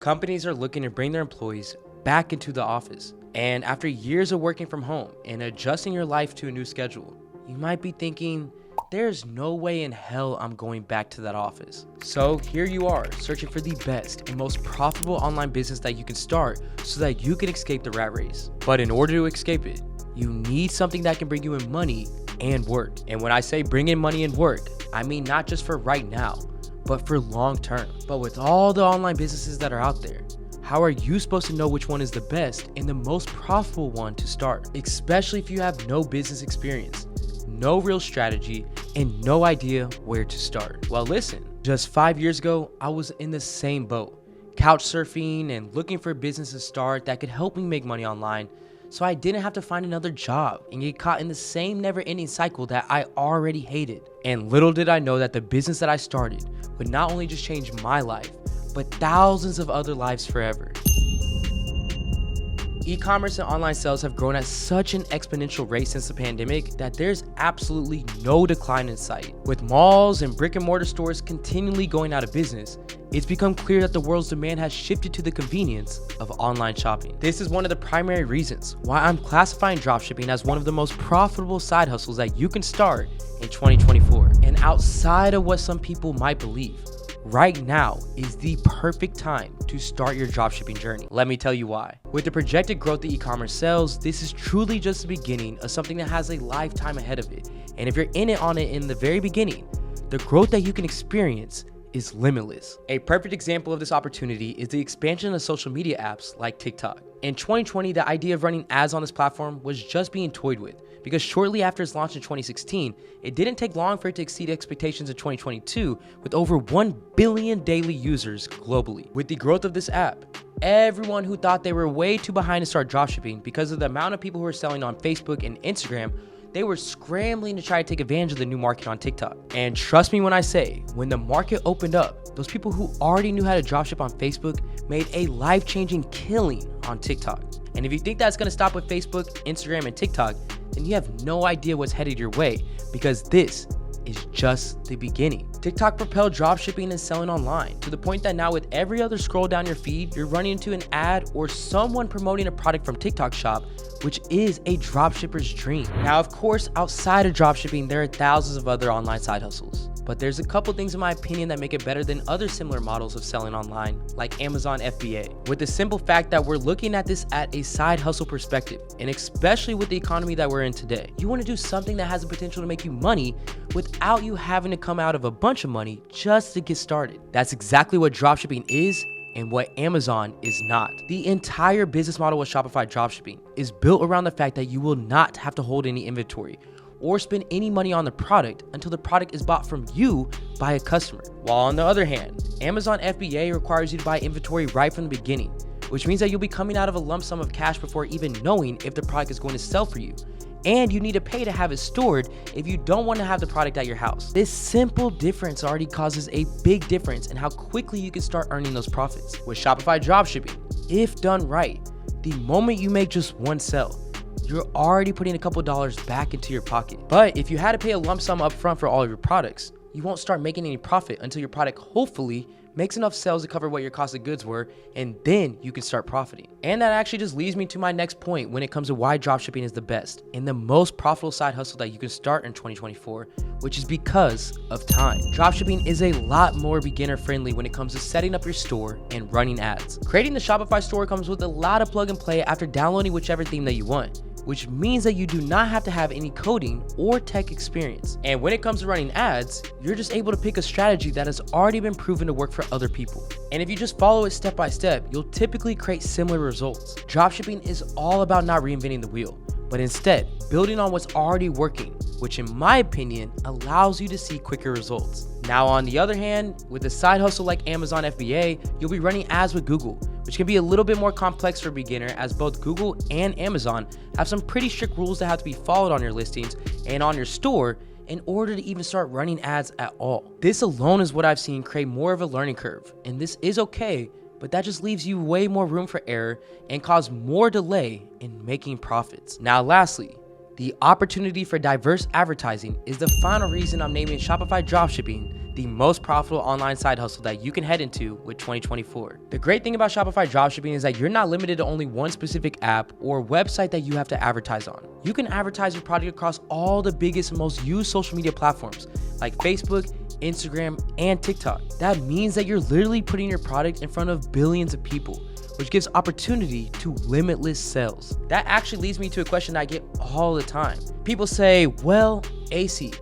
Companies are looking to bring their employees back into the office. And after years of working from home and adjusting your life to a new schedule, you might be thinking, there's no way in hell I'm going back to that office. So here you are, searching for the best and most profitable online business that you can start so that you can escape the rat race. But in order to escape it, you need something that can bring you in money and work. And when I say bring in money and work, I mean not just for right now, but for long term. But with all the online businesses that are out there, how are you supposed to know which one is the best and the most profitable one to start? Especially if you have no business experience, no real strategy, and no idea where to start. Well, listen, just 5 years ago, I was in the same boat, couch surfing and looking for a business to start that could help me make money online so I didn't have to find another job and get caught in the same never-ending cycle that I already hated. And little did I know that the business that I started would not only just change my life, but thousands of other lives forever. E-commerce and online sales have grown at such an exponential rate since the pandemic that there's absolutely no decline in sight. With malls and brick and mortar stores continually going out of business, it's become clear that the world's demand has shifted to the convenience of online shopping. This is one of the primary reasons why I'm classifying dropshipping as one of the most profitable side hustles that you can start in 2024. And outside of what some people might believe, right now is the perfect time to start your dropshipping journey. Let me tell you why. With the projected growth of e-commerce sales, this is truly just the beginning of something that has a lifetime ahead of it. And if you're in the very beginning, the growth that you can experience is limitless. A perfect example of this opportunity is the expansion of social media apps like TikTok. In 2020, the idea of running ads on this platform was just being toyed with, because shortly after its launch in 2016, it didn't take long for it to exceed expectations in 2022 with over 1 billion daily users globally. With the growth of this app, everyone who thought they were way too behind to start dropshipping because of the amount of people who are selling on Facebook and Instagram, they were scrambling to try to take advantage of the new market on TikTok. And trust me when I say, when the market opened up, those people who already knew how to dropship on Facebook made a life-changing killing on TikTok. And if you think that's gonna stop with Facebook, Instagram, and TikTok, then you have no idea what's headed your way, because this is just the beginning. TikTok propelled dropshipping and selling online to the point that now with every other scroll down your feed, you're running into an ad or someone promoting a product from TikTok Shop, which is a dropshipper's dream. Now, of course, outside of dropshipping, there are thousands of other online side hustles, but there's a couple things in my opinion that make it better than other similar models of selling online, like Amazon FBA. With the simple fact that we're looking at this at a side hustle perspective, and especially with the economy that we're in today, you want to do something that has the potential to make you money without you having to come out of a bunch of money just to get started. That's exactly what dropshipping is and what Amazon is not. The entire business model with Shopify dropshipping is built around the fact that you will not have to hold any inventory or spend any money on the product until the product is bought from you by a customer. While on the other hand, Amazon FBA requires you to buy inventory right from the beginning, which means that you'll be coming out of a lump sum of cash before even knowing if the product is going to sell for you. And you need to pay to have it stored if you don't want to have the product at your house. This simple difference already causes a big difference in how quickly you can start earning those profits. With Shopify dropshipping, if done right, the moment you make just one sale, you're already putting a couple dollars back into your pocket. But if you had to pay a lump sum up front for all of your products, you won't start making any profit until your product hopefully makes enough sales to cover what your cost of goods were, and then you can start profiting. And that actually just leads me to my next point when it comes to why dropshipping is the best and the most profitable side hustle that you can start in 2024, which is because of time. Dropshipping is a lot more beginner friendly when it comes to setting up your store and running ads. Creating the Shopify store comes with a lot of plug and play after downloading whichever theme that you want, which means that you do not have to have any coding or tech experience. And when it comes to running ads, you're just able to pick a strategy that has already been proven to work for other people. And if you just follow it step by step, you'll typically create similar results. Dropshipping is all about not reinventing the wheel, but instead building on what's already working, which in my opinion allows you to see quicker results. Now on the other hand, with a side hustle like Amazon FBA, you'll be running ads with Google, which can be a little bit more complex for a beginner, as both Google and Amazon have some pretty strict rules that have to be followed on your listings and on your store in order to even start running ads at all. This alone is what I've seen create more of a learning curve, and this is okay, but that just leaves you way more room for error and cause more delay in making profits. Now lastly, The opportunity for diverse advertising is the final reason I'm naming Shopify Dropshipping the most profitable online side hustle that you can head into with 2024. The great thing about Shopify Dropshipping is that you're not limited to only one specific app or website that you have to advertise on. You can advertise your product across all the biggest and most used social media platforms like Facebook, Instagram, and TikTok. That means that you're literally putting your product in front of billions of people, which gives opportunity to limitless sales. That actually leads me to a question that I get all the time. People say, well, AC,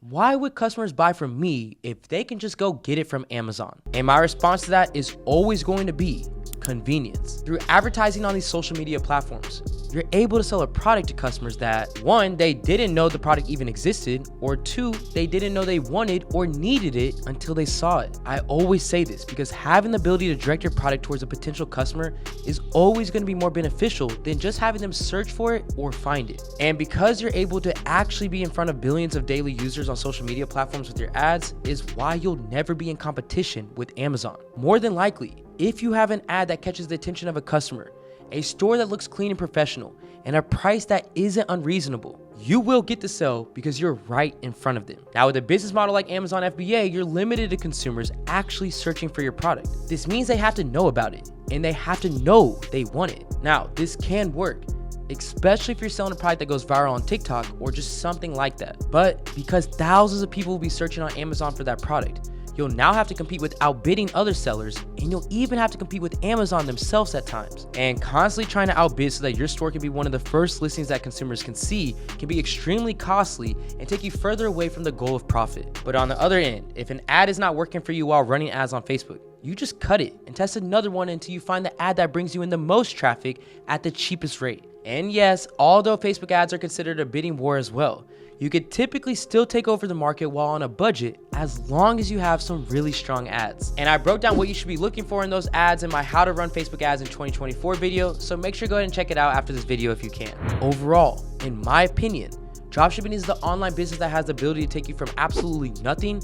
why would customers buy from me if they can just go get it from Amazon? And my response to that is always going to be convenience. Through advertising on these social media platforms, you're able to sell a product to customers that, one, they didn't know the product even existed, or two, they didn't know they wanted or needed it until they saw it. I always say this because having the ability to direct your product towards a potential customer is always going to be more beneficial than just having them search for it or find it. And because you're able to actually be in front of billions of daily users on social media platforms with your ads is why you'll never be in competition with Amazon. More than likely, if you have an ad that catches the attention of a customer, a store that looks clean and professional, and a price that isn't unreasonable, you will get the sale because you're right in front of them. Now, with a business model like Amazon FBA, you're limited to consumers actually searching for your product. This means they have to know about it, and they have to know they want it. Now, this can work, especially if you're selling a product that goes viral on TikTok or just something like that. But because thousands of people will be searching on Amazon for that product, you'll now have to compete with outbidding other sellers, and you'll even have to compete with Amazon themselves at times. And constantly trying to outbid so that your store can be one of the first listings that consumers can see can be extremely costly and take you further away from the goal of profit. But on the other end, if an ad is not working for you while running ads on Facebook, you just cut it and test another one until you find the ad that brings you in the most traffic at the cheapest rate. And yes, although Facebook ads are considered a bidding war as well, you could typically still take over the market while on a budget as long as you have some really strong ads. And I broke down what you should be looking for in those ads in my How to Run Facebook Ads in 2024 video, so make sure to go ahead and check it out after this video if you can. Overall, in my opinion, dropshipping is the online business that has the ability to take you from absolutely nothing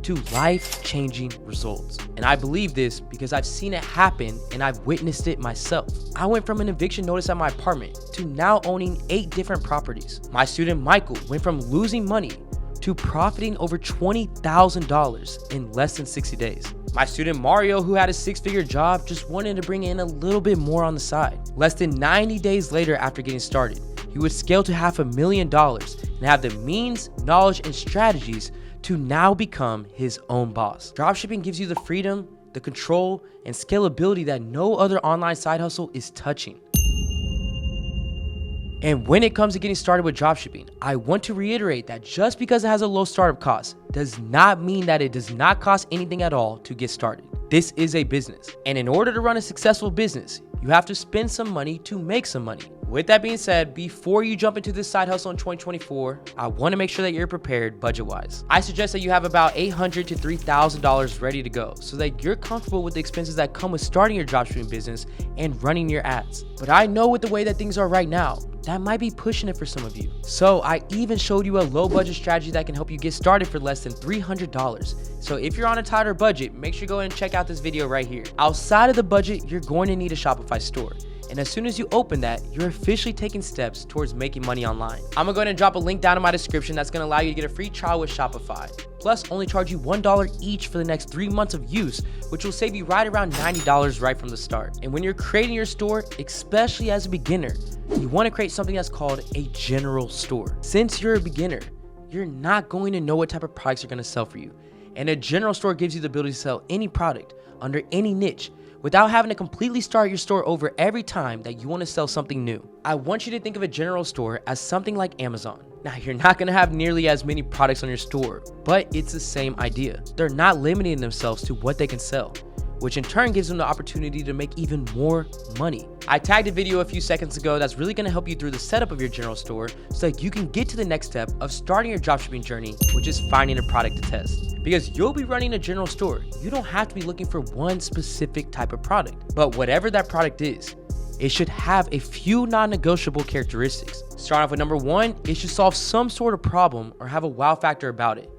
to life-changing results. And I believe this because I've seen it happen and I've witnessed it myself. I went from an eviction notice at my apartment to now owning 8 different properties. My student Michael went from losing money to profiting over $20,000 in less than 60 days. My student Mario, who had a 6-figure job, just wanted to bring in a little bit more on the side. Less than 90 days later after getting started, he would scale to $500,000 and have the means, knowledge, and strategies to now become his own boss. Dropshipping gives you the freedom, the control, and scalability that no other online side hustle is touching. And when it comes to getting started with dropshipping, I want to reiterate that just because it has a low startup cost does not mean that it does not cost anything at all to get started. This is a business, and in order to run a successful business, you have to spend some money to make some money. With that being said, before you jump into this side hustle in 2024, I want to make sure that you're prepared budget-wise. I suggest that you have about $800 to $3,000 ready to go so that you're comfortable with the expenses that come with starting your dropshipping business and running your ads. But I know with the way that things are right now, that might be pushing it for some of you. So I even showed you a low budget strategy that can help you get started for less than $300. So if you're on a tighter budget, make sure you go ahead and check out this video right here. Outside of the budget, you're going to need a Shopify store. And as soon as you open that, you're officially taking steps towards making money online. I'm gonna go ahead and drop a link down in my description that's gonna allow you to get a free trial with Shopify. Plus, only charge you $1 each for the next 3 months of use, which will save you right around $90 right from the start. And when you're creating your store, especially as a beginner, you wanna create something that's called a general store. Since you're a beginner, you're not going to know what type of products are gonna sell for you. And a general store gives you the ability to sell any product under any niche without having to completely start your store over every time that you want to sell something new. I want you to think of a general store as something like Amazon. Now, you're not going to have nearly as many products on your store, but it's the same idea. They're not limiting themselves to what they can sell, which in turn gives them the opportunity to make even more money. I tagged a video a few seconds ago that's really going to help you through the setup of your general store so that you can get to the next step of starting your dropshipping journey, which is finding a product to test. Because you'll be running a general store, you don't have to be looking for one specific type of product, but whatever that product is, it should have a few non-negotiable characteristics. Starting off with number 1, it should solve some sort of problem or have a wow factor about it.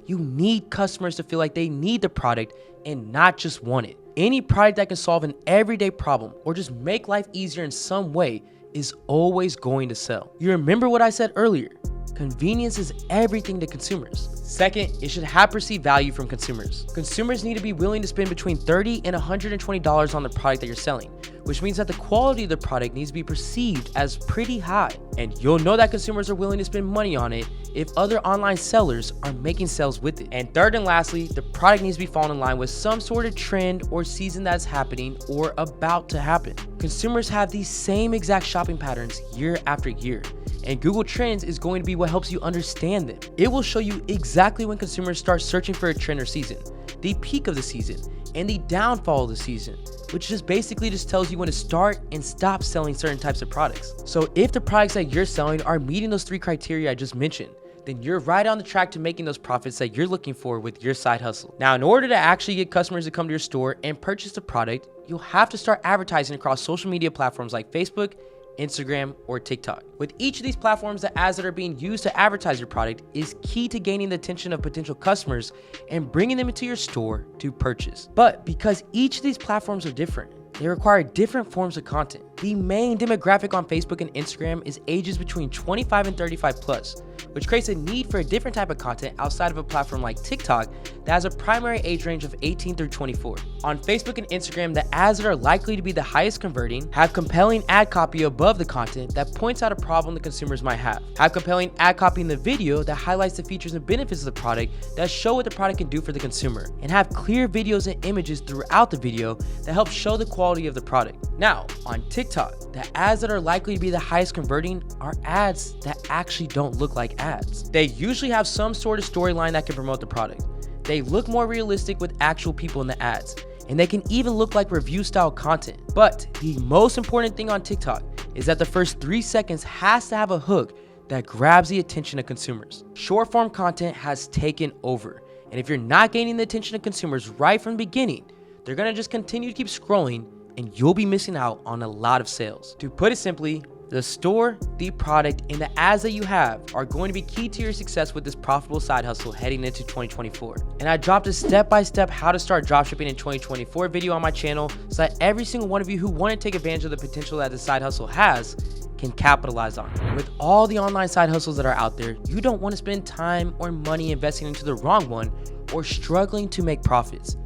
You need customers to feel like they need the product and not just want it. Any product that can solve an everyday problem or just make life easier in some way is always going to sell. You remember what I said earlier? Convenience is everything to consumers. Second, it should have perceived value from consumers. Consumers need to be willing to spend between $30 and $120 on the product that you're selling, which means that the quality of the product needs to be perceived as pretty high. And you'll know that consumers are willing to spend money on it if other online sellers are making sales with it. And third and lastly, the product needs to be falling in line with some sort of trend or season that's happening or about to happen. Consumers have these same exact shopping patterns year after year, and Google Trends is going to be what helps you understand them. It will show you exactly when consumers start searching for a trend or season, the peak of the season, and the downfall of the season, which just basically just tells you when to start and stop selling certain types of products. So if the products that you're selling are meeting those 3 criteria I just mentioned, then you're right on the track to making those profits that you're looking for with your side hustle. Now, in order to actually get customers to come to your store and purchase the product, you'll have to start advertising across social media platforms like Facebook, Instagram, or TikTok. With each of these platforms, the ads that are being used to advertise your product is key to gaining the attention of potential customers and bringing them into your store to purchase. But because each of these platforms are different, they require different forms of content. The main demographic on Facebook and Instagram is ages between 25 and 35 plus, which creates a need for a different type of content outside of a platform like TikTok that has a primary age range of 18 through 24. On Facebook and Instagram, the ads that are likely to be the highest converting have compelling ad copy above the content that points out a problem the consumers might have compelling ad copy in the video that highlights the features and benefits of the product that show what the product can do for the consumer, and have clear videos and images throughout the video that help show the quality of the product. Now, on TikTok, the ads that are likely to be the highest converting are ads that actually don't look like ads. They usually have some sort of storyline that can promote the product. They look more realistic with actual people in the ads, and they can even look like review style content. But the most important thing on TikTok is that the first 3 seconds has to have a hook that grabs the attention of consumers. Short form content has taken over, and if you're not gaining the attention of consumers right from the beginning, they're gonna just continue to keep scrolling and you'll be missing out on a lot of sales. To put it simply, the store, the product, and the ads that you have are going to be key to your success with this profitable side hustle heading into 2024. And I dropped a step-by-step how to start dropshipping in 2024 video on my channel so that every single one of you who want to take advantage of the potential that the side hustle has can capitalize on. With all the online side hustles that are out there, you don't want to spend time or money investing into the wrong one or struggling to make profits.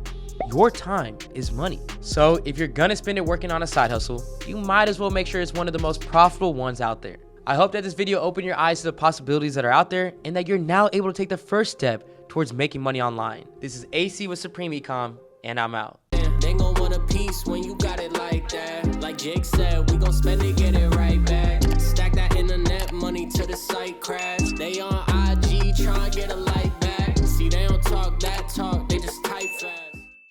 Your time is money. So if you're gonna spend it working on a side hustle, you might as well make sure it's one of the most profitable ones out there. I hope that this video opened your eyes to the possibilities that are out there and that you're now able to take the first step towards making money online. This is AC with Supreme Ecom, and I'm out. They gon' want a piece when you got it like that. Like Jake said, we gon' spend it, get it right back. Stack that internet money till the site crash. They on IG tryna get a like back. See, they don't talk that talk.